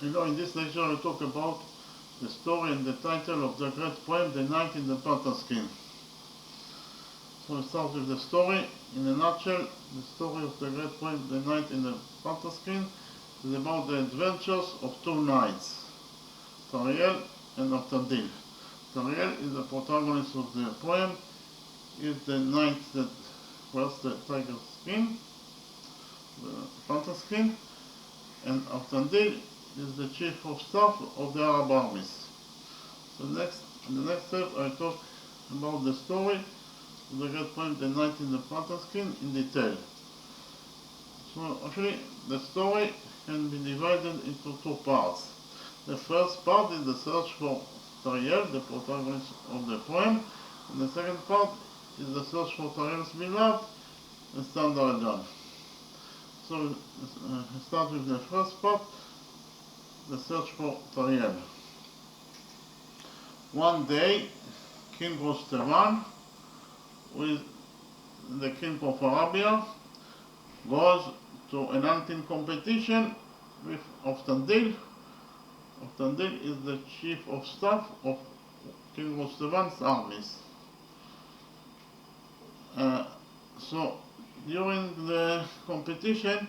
In this lecture I talk about the story and the title of the great poem, The Night in the Panther's Skin. So we start with the story. In a nutshell, the story of the great poem, The Night in the Panther's Skin, is about the adventures of two knights, Tariel and Naftandil. Tariel is the protagonist of the poem, is the knight that wears the tiger's skin, the panther's skin, and Naftandil is the chief of staff of the Arab armies. So in the next step I talk about the story of the great poem, The Night in the Panther's Skin, in detail. So actually the story can be divided into two parts. The first part is the search for Tariel, the protagonist of the poem, and the second part is the search for Tariel's beloved, the Panther'S. So I start with the first part, the search for Tariel. One day, King Rostevan, who is the king of Arabia, goes to an hunting competition with Naftandil. Naftandil is the chief of staff of King Rostevan's armies. So during the competition,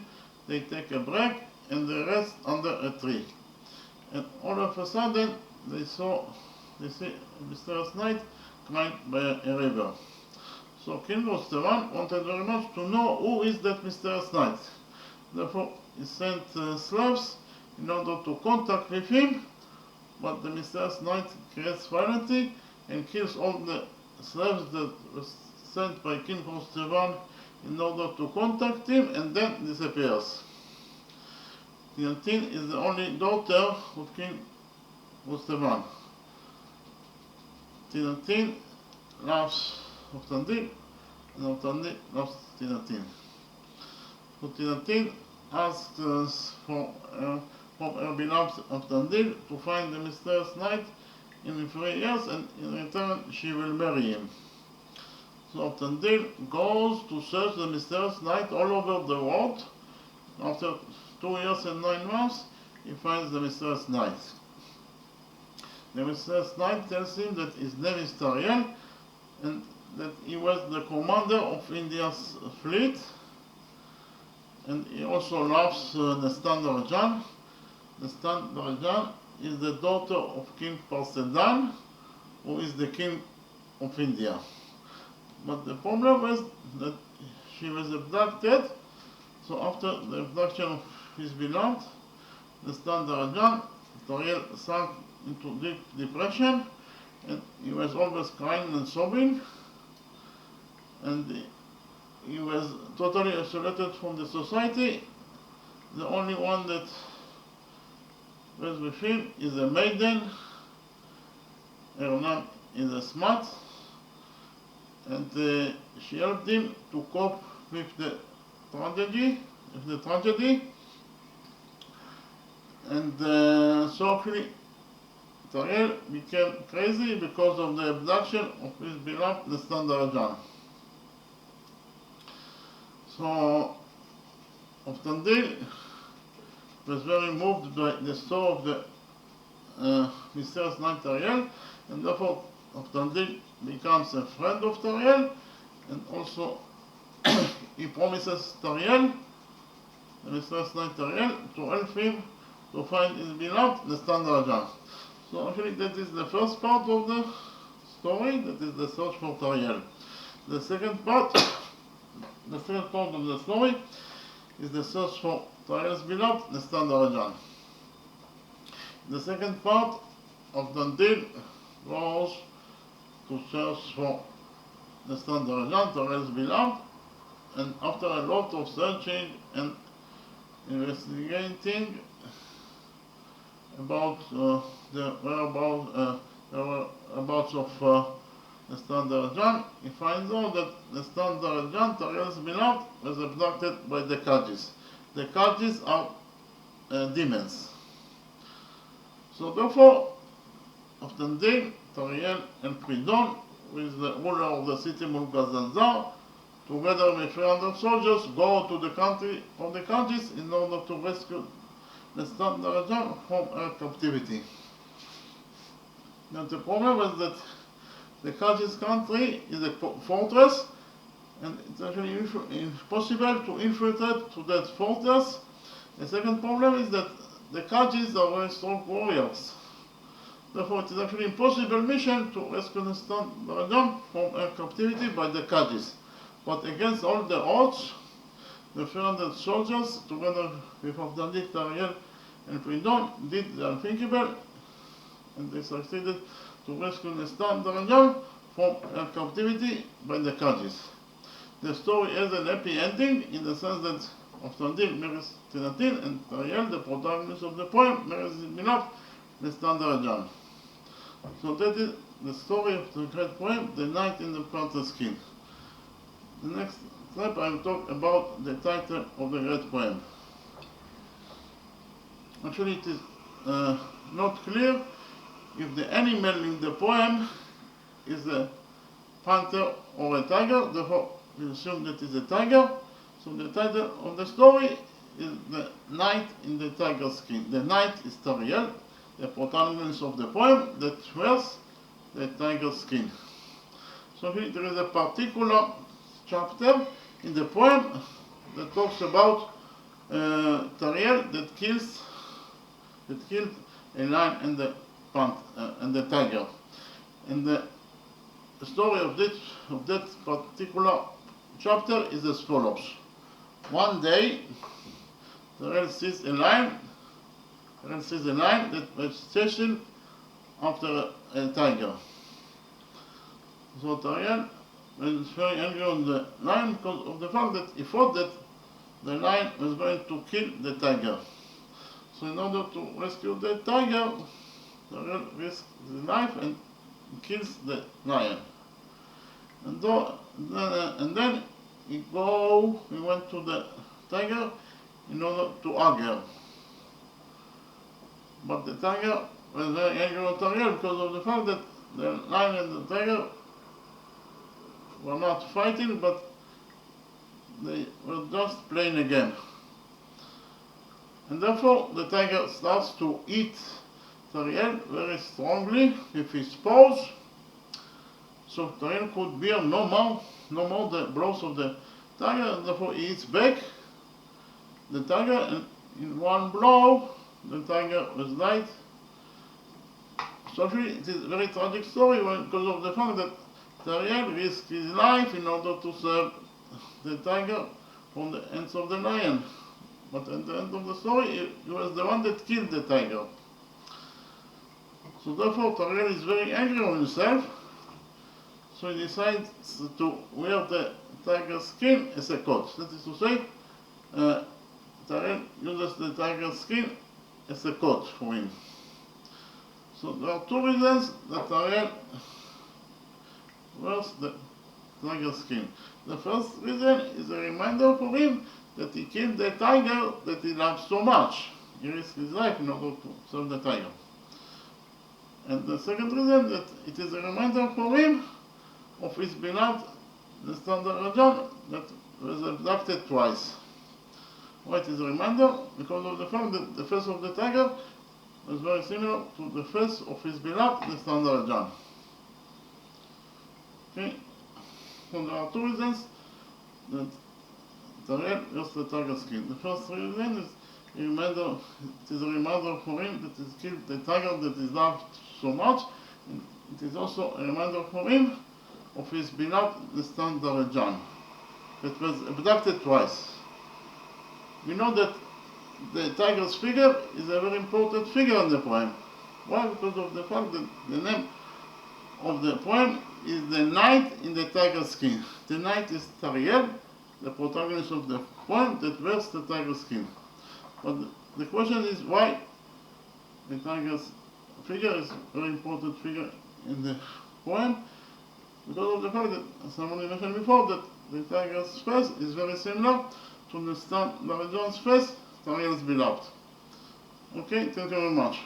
they take a break and they rest under a tree. And all of a sudden, they see a mysterious knight crying by a river. So King Rostevan wanted very much to know who is that mysterious knight. Therefore, he sent slaves in order to contact with him, but the mysterious knight creates violently and kills all the slaves that were sent by King Rostevan in order to contact him, and then disappears. Tinatin is the only daughter of King Rostevan. Tinatin loves Naftandil, and Naftandil loves Tinatin. So Tinatin asks from her beloved Naftandil to find the mysterious knight in 3 years, and in return she will marry him. So Naftandil goes to search the mysterious knight all over the world. After 2 years and 9 months, he finds the mysterious knight. The mysterious knight tells him that his name is Tariel and that he was the commander of India's fleet, and he also loves the Panther'S. The Panther'S is the daughter of King Panther'S, who is the king of India. But the problem was that she was abducted. So after the abduction of his beloved, the Panther'S, Tariel sank into deep depression, and he was always crying and sobbing, and he was totally isolated from the society. The only one that was with him is a maiden. Her name is Asmat, and she helped him to cope with the tragedy. And so actually Tariel became crazy because of the abduction of his beloved, the Panther'S. So Naftandil was very moved by the story of the mysterious knight Tariel, and therefore Naftandil becomes a friend of Tariel, and also he promises Tariel, the mysterious knight Tariel, to help him to find his beloved, the Panther'S. So actually that is the first part of the story, that is the search for Tariel. The second part of the story is the search for Tariel's beloved, the Panther'S. The second part of the deal goes to search for the Panther'S, Tariel's beloved, and after a lot of searching and investigating about the whereabouts of the Panther'S, he finds out that the Panther'S, Tariel's beloved, was abducted by the Kajis. The Kajis are demons. So therefore, Naftandil, Tariel, and Pridon, with the ruler of the city Mulgazanzar, together with 300 soldiers, go to the country of the Kajis in order to rescue the standard John from her captivity. Now the problem is that the Khaji's country is a fortress, and it's actually impossible to infiltrate to that fortress. The second problem is that the Khajis are very strong warriors. Therefore, it is actually impossible mission to rescue the standard John from her captivity by the Khaji's. But against all the odds, the 300 soldiers, together with Abdalik, Ariel, and Prudon, did the unthinkable, and they succeeded to rescue the standard John from her captivity by the Khaji's. The story has an happy ending in the sense that Abdalik marries Tinatin, and Ariel, the protagonist of the poem, marries his beloved, the standard John. So that is the story of the great poem, The Knight in the Panther's Skin. The next step I will talk about the title of the great poem. Actually, it is not clear if the animal in the poem is a panther or a tiger, therefore we assume that it is a tiger. So the title of the story is The Knight in the Tiger's Skin. The knight is Ariel, the protagonist of the poem that wears the tiger's skin. So here there is a particular chapter in the poem that talks about Ariel that killed a lion and the tiger. And the story of that particular chapter is as follows. One day, Ariel sees a lion that was chasing after a tiger. So Ariel was very angry on the lion because of the fact that he thought that the lion was going to kill the tiger. So in order to rescue the tiger, Ariel risks his life and kills the lion. And then he went to the tiger in order to hug her. But the tiger was very angry on Ariel because of the fact that the lion and the tiger were not fighting, but they were just playing a game. And therefore the tiger starts to eat Ariel very strongly with his paws. So Ariel could bear no more the blows of the tiger, and therefore he eats back the tiger, and in one blow the tiger was died. So actually it is a very tragic story because of the fact that Ariel risked his life in order to save the tiger from the hands of the lion. But at the end of the story, he was the one that killed the tiger. So therefore Ariel is very angry on himself. So he decides to wear the tiger's skin as a coat. That is to say, Ariel uses the tiger's skin as a coat for him. So there are two reasons that Ariel wears the tiger's skin. The first reason is a reminder for him that he killed the tiger that he loves so much. He risked his life in order to save the tiger. And the second reason that it is a reminder for him of his beloved, the standard John, that was abducted twice. Why it is a reminder? Because of the fact that the face of the tiger was very similar to the face of his beloved, the standard John. Okay, so there are two reasons that Ariel wears the tiger skin. The first reason is a reminder, it is a reminder for him that he killed the tiger that he loved so much. And it is also a reminder for him of his beloved, the standard John, that was abducted twice. We know that the tiger's figure is a very important figure in the poem. Why? Because of the fact that the name of the poem is The Knight in the Tiger's Skin. The knight is Ariel, the protagonist of the poem that wears the tiger's skin. But the question is why the tiger's figure is a very important figure in the poem. Because of the fact that, as someone mentioned before, that the tiger's face is very similar to the standard John's face, Ariel's beloved. Okay, thank you very much.